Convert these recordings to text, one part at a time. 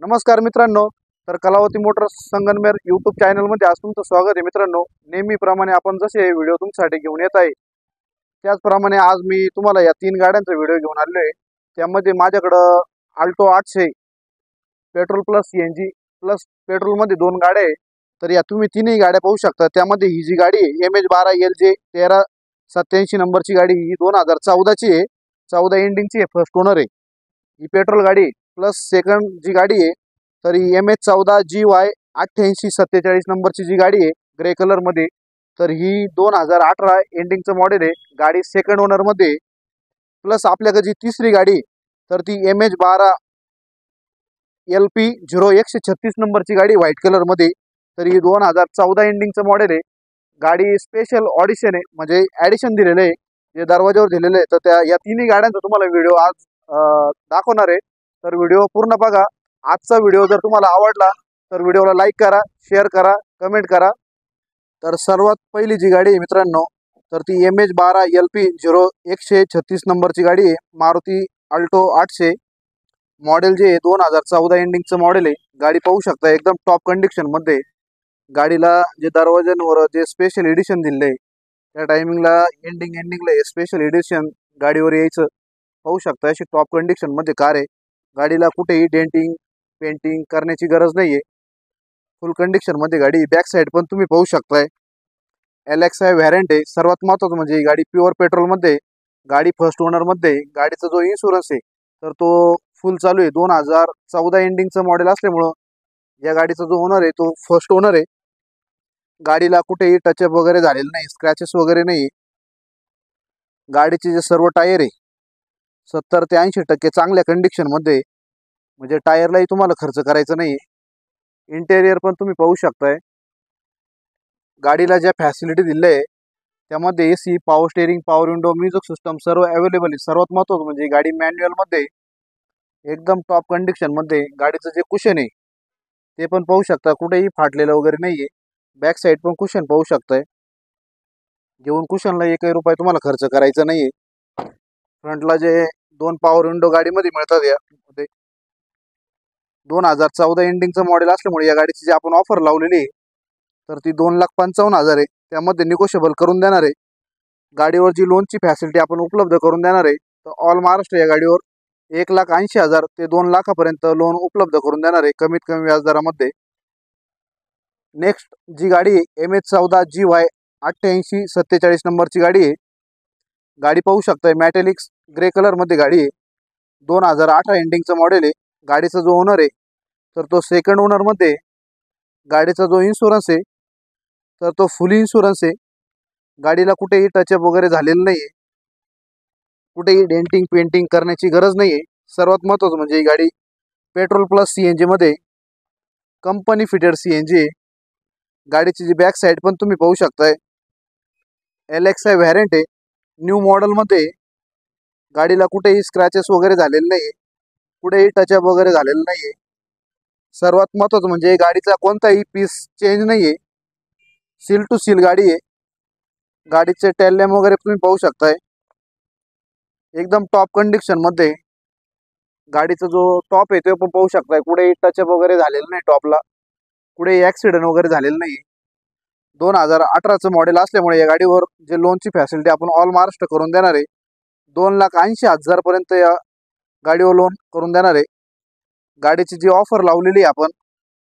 नमस्कार मित्रांनो. तर कलावती मोटर्स संगमनेर यूट्यूब चॅनलमध्ये आज तुमचं स्वागत आहे मित्रांनो. नेहमीप्रमाणे आपण जसे व्हिडिओ तुमच्यासाठी घेऊन येत आहे त्याचप्रमाणे आज मी तुम्हाला या 3 गाड्यांचा व्हिडिओ घेऊन आलो आहे. त्यामध्ये माझ्याकडं Alto 800 petrol plus CNG plus पेट्रोलमध्ये 2 गाड्या आहे. तर या तुम्ही तिन्ही गाड्या पाहू शकता. त्यामध्ये ही जी गाडी आहे MH12 LJ 1387 नंबरची गाडी ही 2014ची आहे. 14 एंडिंगची आहे. फर्स्ट ओनर आहे ही पेट्रोल गाडी. प्लस सेकंड जी गाडी आहे तर ही MH14 GY 8847 नंबरची जी गाडी आहे ग्रे कलर मध्ये. तर ही 2018 एंडिंगचं मॉडेल आहे. गाडी सेकंड ओनर मध्ये. प्लस आपल्याकडे जी तिसरी गाडी तर ती MH12 LP 0136 नंबरची गाडी व्हाईट कलर मध्ये. तर ही 2014 एंडिंगचं मॉडेल आहे. गाडी स्पेशल ऑडिशन आहे म्हणजे ॲडिशन दिलेलं आहे जे दरवाजावर दिलेलं आहे. तर त्या या तिन्ही गाड्यांचा तुम्हाला व्हिडिओ आज दाखवणार आहे. तर व्हिडिओ पूर्ण बघा. आजचा व्हिडिओ जर तुम्हाला आवडला तर व्हिडिओला लाईक करा, शेअर करा, कमेंट करा. तर सर्वात पहिली जी गाडी आहे मित्रांनो तर ती MH12 LP 0136 नंबरची गाडी आहे. मारुती अल्टो 800 मॉडेल जे 2014 एंडिंगचं मॉडेल आहे. गाडी पाहू शकता एकदम टॉप कंडिशनमध्ये. गाडीला जे दरवाज्यांवर जे स्पेशल एडिशन दिले आहे त्या टायमिंगला एंडिंगला हे स्पेशल एडिशन गाडीवर यायचं पाहू शकता. अशी टॉप कंडिशनमध्ये कार आहे. गाडीला कुठेही डेंटिंग पेंटिंग करण्याची गरज नाही आहे. फुल कंडिशनमध्ये गाडी. बॅक साईड पण तुम्ही पाहू शकताय. LXI व्हॅरियंट आहे. सर्वात महत्त्वाचं म्हणजे ही गाडी प्युअर पेट्रोलमध्ये. गाडी फर्स्ट ओनरमध्ये. गाडीचा जो इन्शुरन्स आहे तर तो फुल चालू आहे. 2014 एंडिंगचं मॉडेल असल्यामुळं या गाडीचा जो ओनर आहे तो फर्स्ट ओनर आहे. गाडीला कुठेही टचअप वगैरे झालेलं नाही, स्क्रॅचेस वगैरे नाही. गाडीचे जे सर्व टायर आहे 70 ते 80% चांगल्या कंडिशनमध्ये. म्हणजे टायरलाही तुम्हाला खर्च करायचा नाही. इंटेरियर पण तुम्ही पाहू शकताय. गाडीला ज्या फॅसिलिटी दिल्या आहे त्यामध्ये AC, power steering, power window, music system सर्व अवेलेबल आहे. सर्वात महत्त्वाचं म्हणजे गाडी मॅन्युअलमध्ये एकदम टॉप कंडिशनमध्ये. गाडीचं जे कुशन आहे ते पण पाहू शकता. कुठेही फाटलेलं वगैरे नाही आहे. बॅक साईड पण कुशन पाहू शकताय. घेऊन कुशनला 1 रुपया तुम्हाला खर्च करायचा नाही आहे. फ्रंटला जे 2 पॉवर विंडो गाडीमध्ये मिळतात यामध्ये. 2014 एंडिंगचं मॉडेल असल्यामुळे या गाडीची जी आपण ऑफर लावलेली आहे तर ती 2,55,000 आहे. त्यामध्ये निगोशिएबल करून देणार आहे. गाडीवर जी लोनची फॅसिलिटी आपण उपलब्ध करून देणार आहे तर ऑल महाराष्ट्र या गाडीवर 1,80,000 ते 2 लाखापर्यंत लोन उपलब्ध करून देणार आहे कमीत कमी व्याजदरामध्ये. नेक्स्ट जी गाडी MH14 GY 8847 नंबरची गाडी आहे. गाडी पाहू शकताय मॅटेलिक्स ग्रे कलरमध्ये गाडी आहे. 2018 एंडिंगचं मॉडेल आहे. गाडीचा जो ओनर आहे तर तो सेकंड ओनरमध्ये. गाडीचा जो इन्शुरन्स आहे तर तो फुल इन्शुरन्स आहे. गाडीला कुठेही टचअप वगैरे झालेलं नाही आहे. कुठेही डेंटिंग पेंटिंग करण्याची गरज नाही आहे. सर्वात महत्त्वाचं म्हणजे ही गाडी पेट्रोल प्लस CNGमध्ये कंपनी फिटेड CNG आहे. गाडीची जी बॅक साईड पण तुम्ही पाहू शकताय. LXI व्हॅरियंट आहे. न्यू मॉडेलमध्ये. गाडीला कुठेही स्क्रॅचेस वगैरे झालेले नाही आहे. कुठेही टचअप वगैरे झालेलं नाही आहे. सर्वात महत्त्वाचं म्हणजे गाडीचा कोणताही पीस चेंज नाही आहे. सील टू सील गाडी आहे. गाडीचे टेल लॅम्प वगैरे तुम्ही पाहू शकताय एकदम टॉप कंडिशनमध्ये. गाडीचा जो टॉप आहे तो पण पाहू शकताय. कुठेही टचअप वगैरे झालेलं नाही. टॉपला कुठेही ॲक्सिडेंट वगैरे झालेलं नाही. 2018चं मॉडेल असल्यामुळे या गाडीवर जे लोनची फॅसिलिटी आपण ऑल महाराष्ट्र करून देणार आहे. 2,80,000 पर्यंत या गाडीवर लोन करून देणार आहे. गाडीची जी ऑफर लावलेली आहे आपण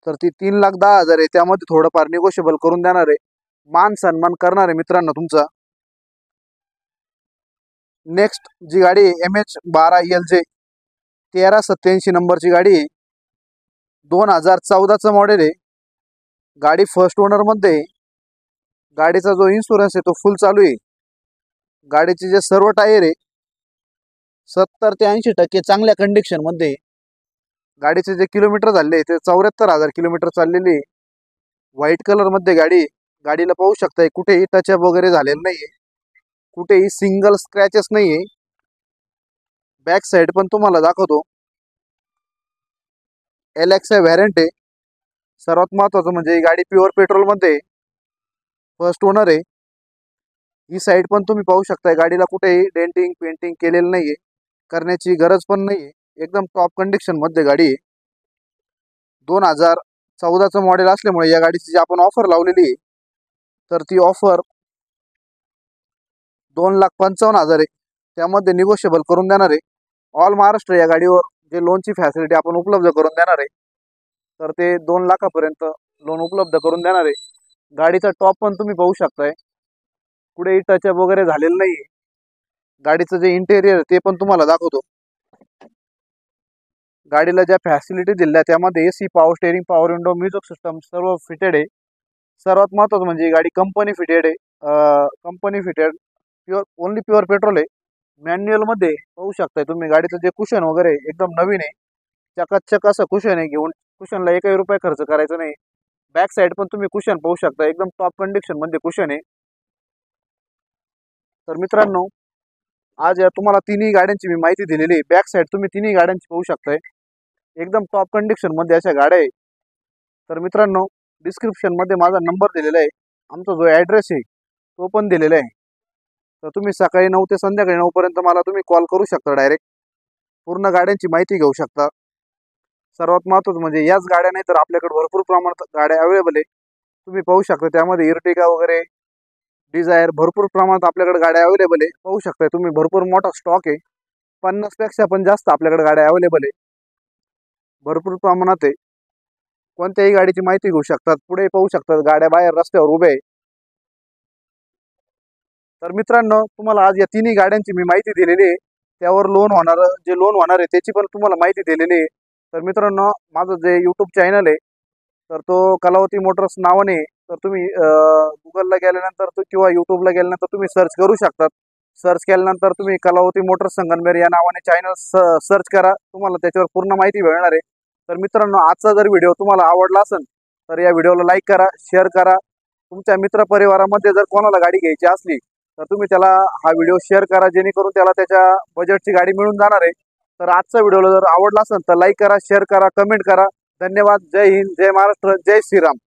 तर ती 3,10,000 आहे. त्यामध्ये थोडंफार निगोशिएबल करून देणार आहे. मान सन्मान करणार आहे मित्रांनो तुमचा. नेक्स्ट जी गाडी MH12 LJ 1387 नंबरची गाडी आहे. 2014चं मॉडेल आहे. गाडी फर्स्ट ओनरमध्ये. गाडीचा जो इन्शुरन्स आहे तो फुल चालू आहे. गाडीचे जे सर्व टायर आहे 70 ते 80% चांगल्या कंडिशनमध्ये. गाडीचे जे किलोमीटर झाले ते 74,000 किलोमीटर चाललेली आहे. व्हाईट कलरमध्ये गाडी. गाडीला पाहू शकताय कुठेही टचअप वगैरे झालेलं नाही आहे. कुठेही सिंगल स्क्रॅचेस नाही आहे. बॅक साईड पण तुम्हाला दाखवतो. LXI व्हॅरियंट आहे. सर्वात महत्त्वाचं म्हणजे ही गाडी प्युअर पेट्रोलमध्ये. फर्स्ट ओनर आहे. ही साईड पण तुम्ही पाहू शकताय. गाडीला कुठेही डेंटिंग पेंटिंग केलेलं नाही आहे. करण्याची गरज पण नाही आहे. एकदम टॉप कंडिशनमध्ये गाडी आहे. 2014चं मॉडेल असल्यामुळे या गाडीची जी आपण ऑफर लावलेली आहे तर ती ऑफर 2,55,000 आहे. त्यामध्ये निगोशिएबल करून देणार आहे. ऑल महाराष्ट्र या गाडीवर जे लोनची फॅसिलिटी आपण उपलब्ध करून देणार आहे तर ते 2 लाखापर्यंत लोन उपलब्ध करून देणार आहे. गाडीचा टॉप पण तुम्ही पाहू शकताय, कुठे टचअप वगैरे झालेलं नाही. गाडीचं जे इंटेरियर ते पण तुम्हाला दाखवतो. गाडीला ज्या फॅसिलिटी दिल्या त्यामध्ये AC, power steering, power window, music system सर्व फिटेड आहे. सर्वात महत्त्वाचं म्हणजे गाडी कंपनी फिटेड आहे. Company fitted only pure petrol आहे. मॅन्युअलमध्ये पाहू शकताय तुम्ही गाडीचं जे कुशन वगैरे एकदम नवीन आहे. चकाचक असं कुशन आहे. घेऊन कुशनला एकही रुपये खर्च करायचा नाही. बॅक साईड पण तुम्ही कुशन पाहू शकता, एकदम टॉप कंडिशन मध्ये कुशन आहे. तर मित्रांनो, आज या तुम्हाला तिन्ही गाड्यांची मी माहिती दिलेली आहे. बॅक साईड तुम्ही तिन्ही गाड्यांची पाहू शकताय, एकदम टॉप कंडिशन मध्ये अशा गाड्या आहे. तर मित्रांनो, डिस्क्रिप्शन मध्ये माझा नंबर दिलेला आहे, आमचा जो ॲड्रेस आहे तो पण दिलेला आहे. तर तुम्ही सकाळी 9 ते संध्याकाळी 9 पर्यंत मला तुम्ही कॉल करू शकता. डायरेक्ट पूर्ण गाड्यांची माहिती घेऊ शकता. सर्वात महत्त्वाचं म्हणजे याच गाड्या नाही तर आपल्याकडे भरपूर प्रमाणात गाड्या अवेलेबल आहे. तुम्ही पाहू शकता त्यामध्ये इर्टिगा वगैरे, डिझायर भरपूर प्रमाणात आपल्याकडे गाड्या अवेलेबल आहे. पाहू शकता तुम्ही भरपूर मोठा स्टॉक आहे. 50 पेक्षा पण जास्त आपल्याकडे गाड्या अवेलेबल आहे, भरपूर प्रमाणात आहे. कोणत्याही गाडीची माहिती घेऊ शकतात. पुढे पाहू शकतात गाड्या बाहेर रस्त्यावर उभ्या आहे. तर मित्रांनो, तुम्हाला आज या तिन्ही गाड्यांची मी माहिती दिलेली आहे. त्यावर लोन होणार आहे त्याची पण तुम्हाला माहिती दिलेली आहे. तर मित्रांनो, माझं जे यूट्यूब चॅनल आहे तर तो कलावती मोटर्स नावाने आहे. तर तुम्ही गुगलला गेल्यानंतर किंवा यूट्यूबला गेल्यानंतर तुम्ही सर्च करू शकतात. सर्च केल्यानंतर तुम्ही कलावती मोटर्स संगमनेर या नावाने चॅनल सर्च करा, तुम्हाला त्याच्यावर पूर्ण माहिती मिळणार आहे. तर मित्रांनो, आजचा जर व्हिडिओ तुम्हाला आवडला असेल तर या व्हिडिओला लाईक करा, शेअर करा. तुमच्या मित्रपरिवारामध्ये जर कोणाला गाडी घ्यायची असली तर तुम्ही त्याला हा व्हिडिओ शेअर करा, जेणेकरून त्याला त्याच्या बजेटची गाडी मिळून जाणार आहे. तर आजचा व्हिडिओला जर आवडला असेल तर लाईक करा, शेअर करा, कमेंट करा. धन्यवाद. जय हिंद, जय महाराष्ट्र, जय श्रीराम.